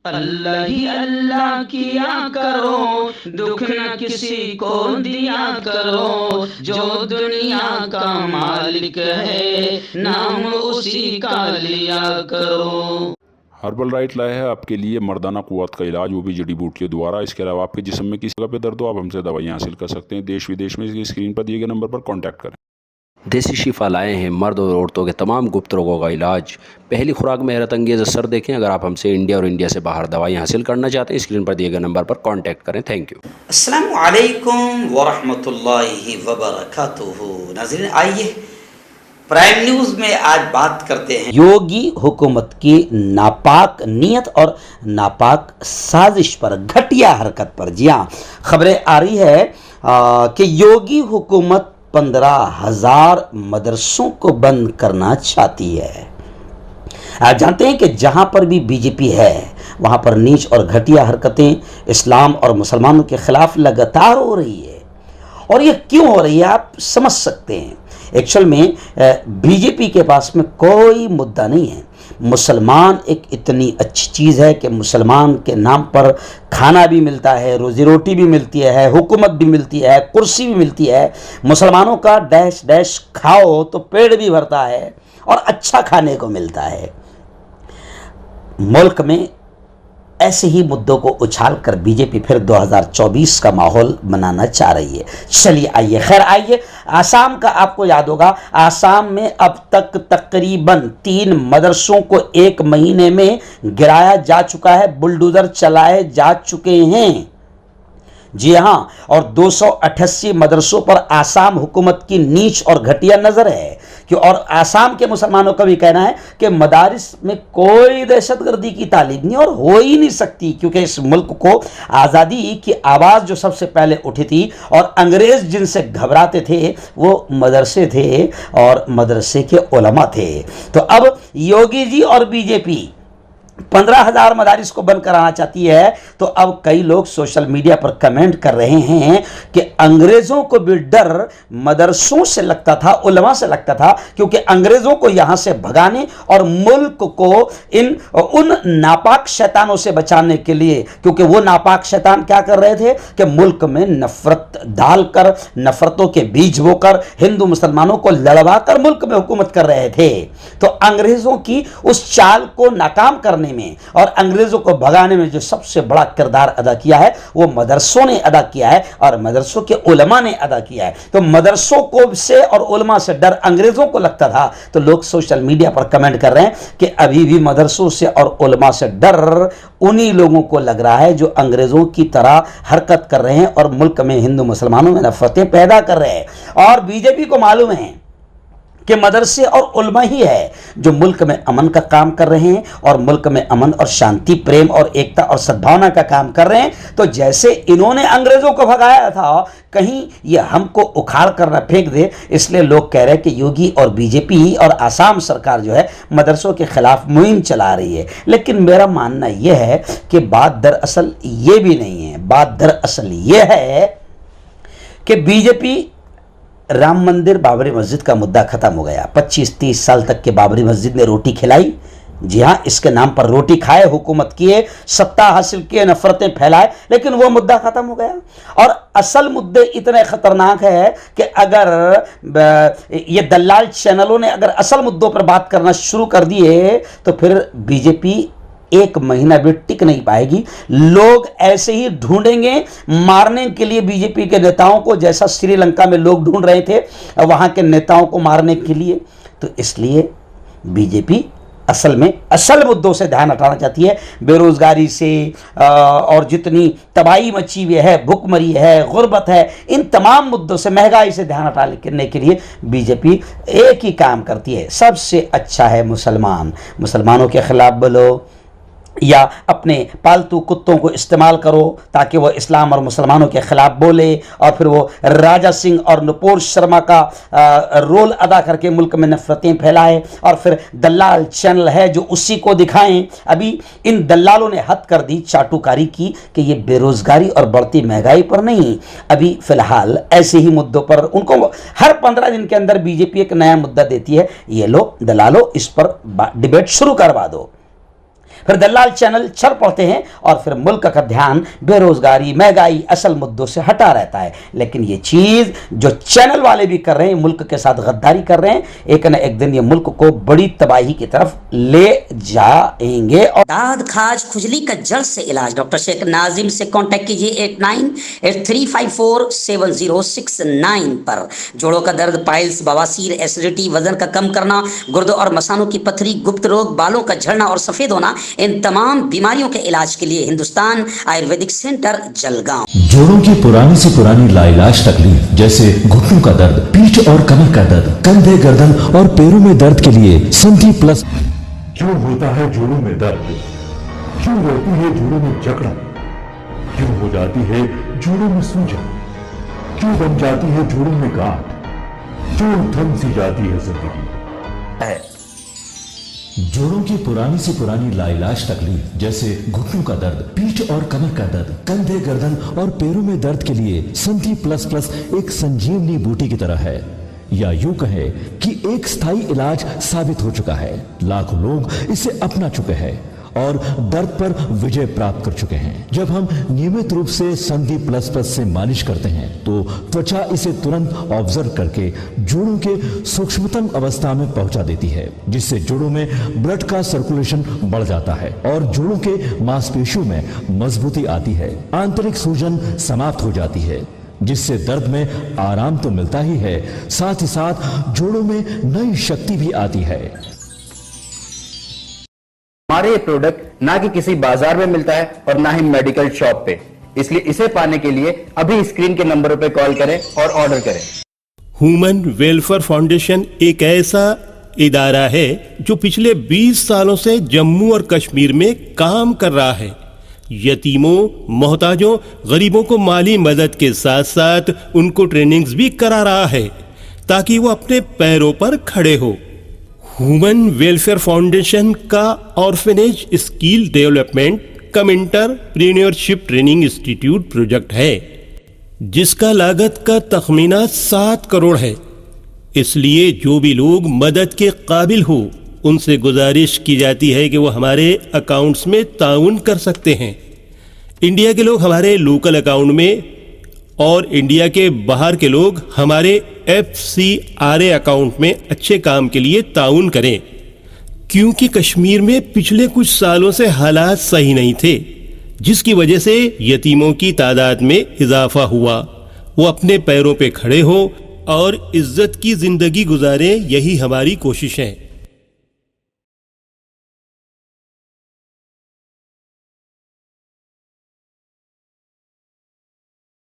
अल्लाह ही अल्लाह किया करो, दुख न किसी को दिया करो, जो दुनिया का मालिक है नाम उसी का लिया करो। हर्बल राइट लाया है आपके लिए मर्दाना कुव्वत का इलाज, वो भी जड़ी बूटियों द्वारा। इसके अलावा आपके जिस्म में किसी जगह पे दर्द हो, आप हमसे दवाइयाँ हासिल कर सकते हैं। देश विदेश में इसकी स्क्रीन पर दिए गए नंबर पर कॉन्टैक्ट करें। देसी शिफा लाए हैं मर्द और औरतों के तमाम गुप्त रोगों का इलाज। पहली खुराक में हैरत अंगेज़ असर देखें। अगर आप हमसे इंडिया और इंडिया से बाहर दवाइयाँ हासिल करना चाहते हैं, स्क्रीन पर दिए गए नंबर पर कांटेक्ट करें। Thank you. अस्सलामु अलैकुम वरहमतुल्लाहि वबरकातुहू। नाज़रीन, आइए प्राइम न्यूज़ में आज बात करते हैं योगी हुकूमत की नापाक नीयत और नापाक साजिश पर, घटिया हरकत पर। जी हाँ, खबरें आ रही है कि योगी हुकूमत 15,000 मदरसों को बंद करना चाहती है। आप जानते हैं कि जहां पर भी बीजेपी है वहां पर नीच और घटिया हरकतें इस्लाम और मुसलमानों के खिलाफ लगातार हो रही है। और ये क्यों हो रही है आप समझ सकते हैं। एक्चुअल में बीजेपी के पास में कोई मुद्दा नहीं है। मुसलमान एक इतनी अच्छी चीज़ है कि मुसलमान के नाम पर खाना भी मिलता है, रोजी रोटी भी मिलती है, हुकूमत भी मिलती है, कुर्सी भी मिलती है। मुसलमानों का डैश डैश खाओ तो पेट भी भरता है और अच्छा खाने को मिलता है। मुल्क में ऐसे ही मुद्दों को उछाल कर बीजेपी फिर 2024 का माहौल बनाना चाह रही है। चलिए आइए, खैर आइए, आसाम का आपको याद होगा, आसाम में अब तक तकरीबन 3 मदरसों को 1 महीने में गिराया जा चुका है, बुलडोजर चलाए जा चुके हैं। जी हाँ, और 288 मदरसों पर आसाम हुकूमत की नीच और घटिया नजर है कि, और आसाम के मुसलमानों का भी कहना है कि मदारिस में कोई दहशतगर्दी की तालीम नहीं और हो ही नहीं सकती, क्योंकि इस मुल्क को आज़ादी की आवाज़ जो सबसे पहले उठी थी और अंग्रेज़ जिनसे घबराते थे वो मदरसे थे और मदरसे के उलमा थे। तो अब योगी जी और बीजेपी 15,000 मदारिस को बंद कराना चाहती है। तो अब कई लोग सोशल मीडिया पर कमेंट कर रहे हैं कि अंग्रेजों को भी डर मदरसों से लगता था, उलमा से लगता था, क्योंकि अंग्रेजों को यहां से भगाने और मुल्क को उन नापाक शैतानों से बचाने के लिए, क्योंकि वो नापाक शैतान क्या कर रहे थे कि मुल्क में नफरत डालकर, नफरतों के बीज बोकर हिंदू मुसलमानों को लड़वाकर मुल्क में हुकूमत कर रहे थे। तो अंग्रेजों की उस चाल को नाकाम करने में और अंग्रेजों को भगाने में जो सबसे बड़ा किरदार अदा किया है वो मदरसों ने अदा किया है और मदरसों के उलमा ने अदा किया है। तो मदरसों को से और उलमा से डर अंग्रेजों को लगता था। तो लोग सोशल मीडिया पर कमेंट कर रहे हैं कि अभी भी मदरसों से और उलमा से डर उन्हीं लोगों को लग रहा है जो अंग्रेजों की तरह हरकत कर रहे हैं और मुल्क में हिंदू मुसलमानों में नफरतें पैदा कर रहे हैं। और बीजेपी को मालूम है कि मदरसे और उलमा ही है जो मुल्क में अमन का काम कर रहे हैं और मुल्क में अमन और शांति, प्रेम और एकता और सद्भावना का काम कर रहे हैं। तो जैसे इन्होंने अंग्रेजों को भगाया था, कहीं ये हमको उखाड़ कर न फेंक दे, इसलिए लोग कह रहे हैं कि योगी और बीजेपी और आसाम सरकार जो है मदरसों के खिलाफ मुहिम चला रही है। लेकिन मेरा मानना यह है कि बात दरअसल ये भी नहीं है। बात दरअसल ये है कि बीजेपी, राम मंदिर, बाबरी मस्जिद का मुद्दा खत्म हो गया। 25-30 साल तक के बाबरी मस्जिद ने रोटी खिलाई। जी हाँ, इसके नाम पर रोटी खाए, हुकूमत किए, सत्ता हासिल किए, नफरतें फैलाए, लेकिन वो मुद्दा खत्म हो गया। और असल मुद्दे इतने खतरनाक है कि अगर ये दलाल चैनलों ने अगर असल मुद्दों पर बात करना शुरू कर दिए तो फिर बीजेपी 1 महीना भी टिक नहीं पाएगी। लोग ऐसे ही ढूंढेंगे मारने के लिए बीजेपी के नेताओं को, जैसा श्रीलंका में लोग ढूंढ रहे थे वहां के नेताओं को मारने के लिए। तो इसलिए बीजेपी असल में असल मुद्दों से ध्यान हटाना चाहती है। बेरोजगारी से और जितनी तबाही मची हुई है, भुखमरी है, गुर्बत है, इन तमाम मुद्दों से, महंगाई से ध्यान हटाने के लिए बीजेपी एक ही काम करती है, सबसे अच्छा है मुसलमान। मुसलमानों के खिलाफ बोलो या अपने पालतू कुत्तों को इस्तेमाल करो ताकि वो इस्लाम और मुसलमानों के खिलाफ बोले, और फिर वो राजा सिंह और नुपुर शर्मा का रोल अदा करके मुल्क में नफरतें फैलाए, और फिर दलाल चैनल है जो उसी को दिखाएं। अभी इन दलालों ने हद कर दी, चाटुकारी की, कि ये बेरोजगारी और बढ़ती महंगाई पर नहीं, अभी फिलहाल ऐसे ही मुद्दों पर उनको हर 15 दिन के अंदर बीजेपी एक नया मुद्दा देती है। ये लो दलालो, इस पर डिबेट शुरू करवा दो। फिर दलाल चैनल चढ़ पड़ते हैं और फिर मुल्क का ध्यान बेरोजगारी, महंगाई, असल मुद्दों से हटा रहता है। लेकिन ये चीज जो चैनल वाले भी कर रहे हैं, मुल्क के साथ गद्दारी कर रहे हैं, एक न एक दिन ये मुल्क को बड़ी तबाही की तरफ ले जाएंगे। और दाद, खाज, खुजली का जड़ से इलाज डॉक्टर शेख नाजिम से कांटेक्ट कीजिए 8983547069 पर। जोड़ों का दर्द, पाइल्स, बवासीर, एसिडिटी, वजन का कम करना, गुर्दों और मसानों की पथरी, गुप्त रोग, बालों का झड़ना और सफेद होना, इन तमाम बीमारियों के इलाज के लिए हिंदुस्तान आयुर्वेदिक सेंटर जलगांव। जोड़ों की पुरानी से पुरानी लाइलाज तकलीफ जैसे घुटनों का दर्द, पीठ और कमर का दर्द, कंधे, गर्दन और पैरों में दर्द के लिए संधि प्लस। क्यों होता है जोड़ों में दर्द? क्यों रहती है जोड़ों में जकड़न? क्यों हो जाती है जोड़ों में सूजन? क्यों बन जाती है जोड़ों में गांठ? क्यों थम सी जाती है जिंदगी? जोड़ों की पुरानी से पुरानी लाइलाज तकलीफ जैसे घुटनों का दर्द, पीठ और कमर का दर्द, कंधे, गर्दन और पैरों में दर्द के लिए संधि प्लस प्लस एक संजीवनी बूटी की तरह है, या यूं कहे कि एक स्थायी इलाज साबित हो चुका है। लाखों लोग इसे अपना चुके हैं और दर्द पर विजय प्राप्त कर चुके हैं। जब हम नियमित रूप से संधि प्लस प्लस से मालिश करते हैं तो त्वचा इसे तुरंत ऑब्जर्व करके जोड़ों के सूक्ष्मतम अवस्था में पहुंचा देती है, जिससे जोड़ों में ब्लड का सर्कुलेशन बढ़ जाता है और जोड़ों के मांसपेशियों में मजबूती आती है। आंतरिक सूजन समाप्त हो जाती है, जिससे दर्द में आराम तो मिलता ही है, साथ ही साथ जोड़ों में नई शक्ति भी आती है। हमारे ये प्रोडक्ट ना कि किसी बाजार में मिलता है और ना ही मेडिकल शॉप पे, इसलिए इसे पाने के लिए अभी स्क्रीन के नंबरों पे कॉल करें और ऑर्डर करें। ह्यूमन वेलफेयर फाउंडेशन एक ऐसा इदारा है जो पिछले 20 सालों से जम्मू और कश्मीर में काम कर रहा है। यतीमों, मोहताजों, गरीबों को माली मदद के साथ साथ उनको ट्रेनिंग्स भी करा रहा है ताकि वो अपने पैरों पर खड़े हो। ह्यूमन वेलफेयर फाउंडेशन का ऑर्फेनेज स्किल डेवलपमेंट कम एंटरप्रेन्योरशिप ट्रेनिंग इंस्टीट्यूट प्रोजेक्ट है, जिसका लागत का तखमीना 7 करोड़ है। इसलिए जो भी लोग मदद के काबिल हो उनसे गुजारिश की जाती है कि वो हमारे अकाउंट्स में ताउन कर सकते हैं। इंडिया के लोग हमारे लोकल अकाउंट में और इंडिया के बाहर के लोग हमारे FCRA अकाउंट में अच्छे काम के लिए ताउन करें, क्योंकि कश्मीर में पिछले कुछ सालों से हालात सही नहीं थे, जिसकी वजह से यतीमों की तादाद में इजाफा हुआ। वो अपने पैरों पे खड़े हो और इज्जत की जिंदगी गुजारें, यही हमारी कोशिश है।